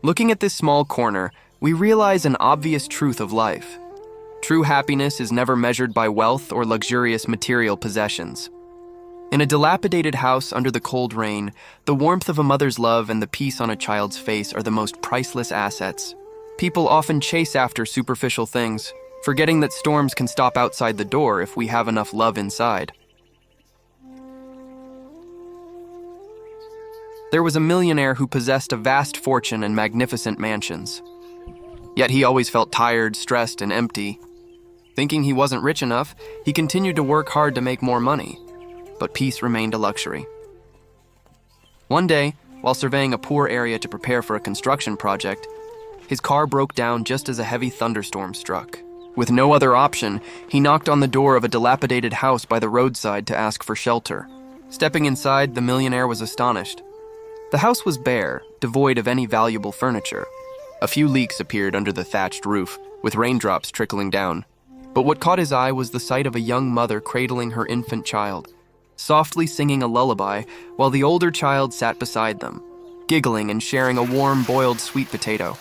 Looking at this small corner, we realize an obvious truth of life. True happiness is never measured by wealth or luxurious material possessions. In a dilapidated house under the cold rain, the warmth of a mother's love and the peace on a child's face are the most priceless assets. People often chase after superficial things, forgetting that storms can stop outside the door if we have enough love inside. There was a millionaire who possessed a vast fortune and magnificent mansions. Yet he always felt tired, stressed, and empty. Thinking he wasn't rich enough, he continued to work hard to make more money. But peace remained a luxury. One day, while surveying a poor area to prepare for a construction project, his car broke down just as a heavy thunderstorm struck. With no other option, he knocked on the door of a dilapidated house by the roadside to ask for shelter. Stepping inside, the millionaire was astonished. The house was bare, devoid of any valuable furniture. A few leaks appeared under the thatched roof, with raindrops trickling down. But what caught his eye was the sight of a young mother cradling her infant child, softly singing a lullaby while the older child sat beside them, giggling and sharing a warm boiled sweet potato.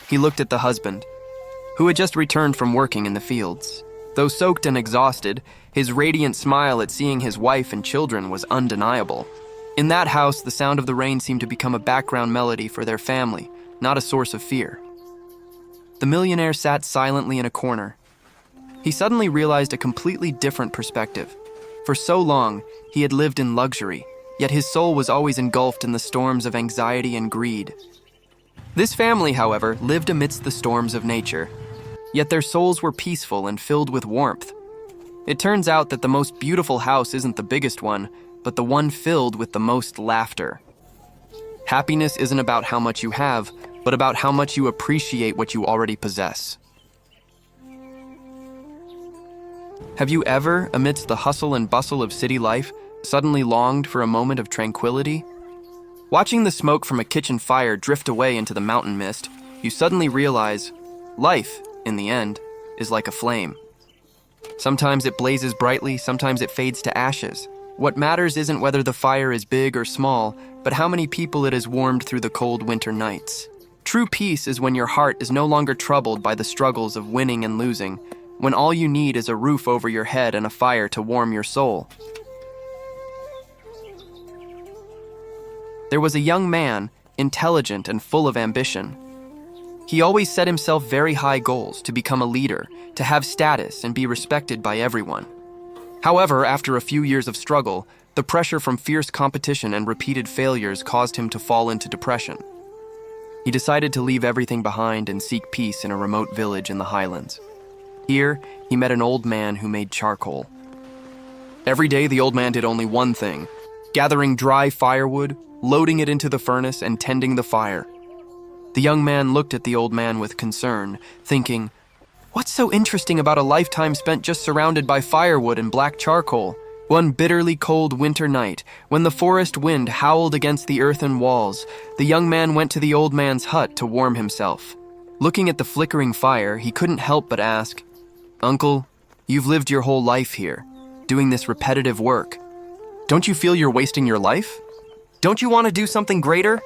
He looked at the husband, who had just returned from working in the fields. Though soaked and exhausted, his radiant smile at seeing his wife and children was undeniable. In that house, the sound of the rain seemed to become a background melody for their family, not a source of fear. The millionaire sat silently in a corner. He suddenly realized a completely different perspective. For so long, he had lived in luxury, yet his soul was always engulfed in the storms of anxiety and greed. This family, however, lived amidst the storms of nature, yet their souls were peaceful and filled with warmth. It turns out that the most beautiful house isn't the biggest one, but the one filled with the most laughter. Happiness isn't about how much you have, but about how much you appreciate what you already possess. Have you ever, amidst the hustle and bustle of city life, suddenly longed for a moment of tranquility? Watching the smoke from a kitchen fire drift away into the mountain mist, you suddenly realize life, in the end, is like a flame. Sometimes it blazes brightly, sometimes it fades to ashes. What matters isn't whether the fire is big or small, but how many people it has warmed through the cold winter nights. True peace is when your heart is no longer troubled by the struggles of winning and losing, when all you need is a roof over your head and a fire to warm your soul. There was a young man, intelligent and full of ambition. He always set himself very high goals to become a leader, to have status and be respected by everyone. However, after a few years of struggle, the pressure from fierce competition and repeated failures caused him to fall into depression. He decided to leave everything behind and seek peace in a remote village in the highlands. Here, he met an old man who made charcoal. Every day, the old man did only one thing: gathering dry firewood, loading it into the furnace, and tending the fire. The young man looked at the old man with concern, thinking, "What's so interesting about a lifetime spent just surrounded by firewood and black charcoal?" One bitterly cold winter night, when the forest wind howled against the earthen walls, the young man went to the old man's hut to warm himself. Looking at the flickering fire, he couldn't help but ask, "Uncle, you've lived your whole life here, doing this repetitive work. Don't you feel you're wasting your life? Don't you want to do something greater?"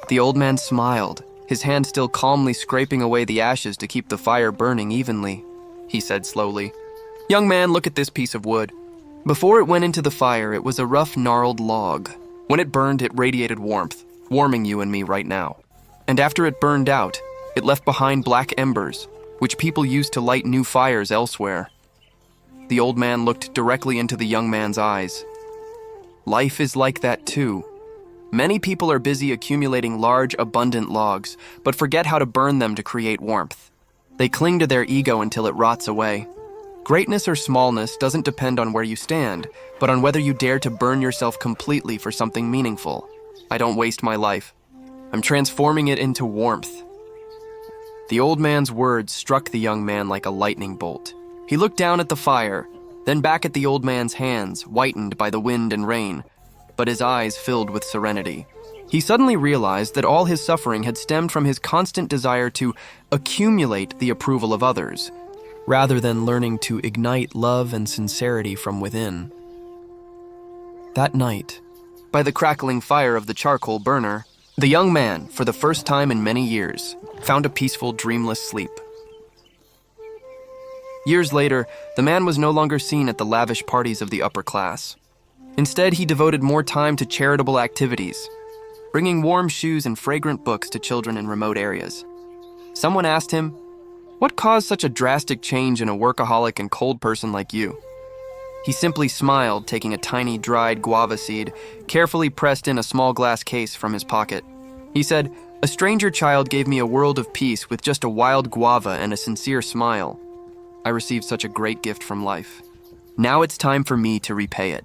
The old man smiled, his hand still calmly scraping away the ashes to keep the fire burning evenly. He said slowly, "Young man, look at this piece of wood. Before it went into the fire, it was a rough, gnarled log. When it burned, it radiated warmth, warming you and me right now. And after it burned out, it left behind black embers, which people used to light new fires elsewhere." The old man looked directly into the young man's eyes. Life is like that too. Many people are busy accumulating large, abundant logs, but forget how to burn them to create warmth. They cling to their ego until it rots away. Greatness or smallness doesn't depend on where you stand, but on whether you dare to burn yourself completely for something meaningful. I don't waste my life. I'm transforming it into warmth. The old man's words struck the young man like a lightning bolt. He looked down at the fire, then back at the old man's hands, whitened by the wind and rain, but his eyes filled with serenity. He suddenly realized that all his suffering had stemmed from his constant desire to accumulate the approval of others, rather than learning to ignite love and sincerity from within. That night, by the crackling fire of the charcoal burner, The young man, for the first time in many years, found a peaceful, dreamless sleep. Years later, the man was no longer seen at the lavish parties of the upper class. Instead, he devoted more time to charitable activities, bringing warm shoes and fragrant books to children in remote areas. Someone asked him, "What caused such a drastic change in a workaholic and cold person like you?" He simply smiled, taking a tiny dried guava seed, carefully pressed in a small glass case from his pocket. He said, "A stranger child gave me a world of peace with just a wild guava and a sincere smile. I received such a great gift from life. Now it's time for me to repay it."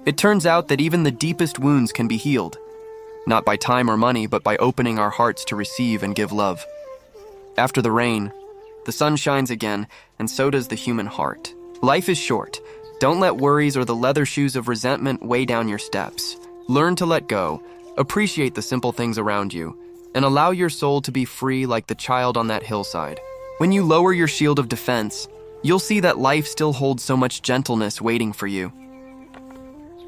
It turns out that even the deepest wounds can be healed, not by time or money, but by opening our hearts to receive and give love. After the rain, the sun shines again, and so does the human heart. Life is short. Don't let worries or the leather shoes of resentment weigh down your steps. Learn to let go, appreciate the simple things around you, and allow your soul to be free like the child on that hillside. When you lower your shield of defense, you'll see that life still holds so much gentleness waiting for you.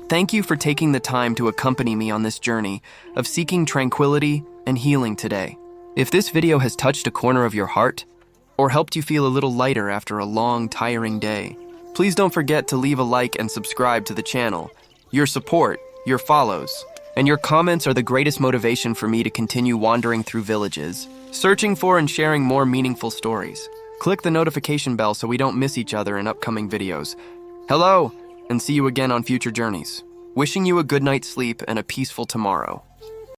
Thank you for taking the time to accompany me on this journey of seeking tranquility and healing today. If this video has touched a corner of your heart, or helped you feel a little lighter after a long, tiring day, please don't forget to leave a like and subscribe to the channel. Your support, your follows, and your comments are the greatest motivation for me to continue wandering through villages, searching for and sharing more meaningful stories. Click the notification bell so we don't miss each other in upcoming videos. Hello, and see you again on future journeys. Wishing you a good night's sleep and a peaceful tomorrow.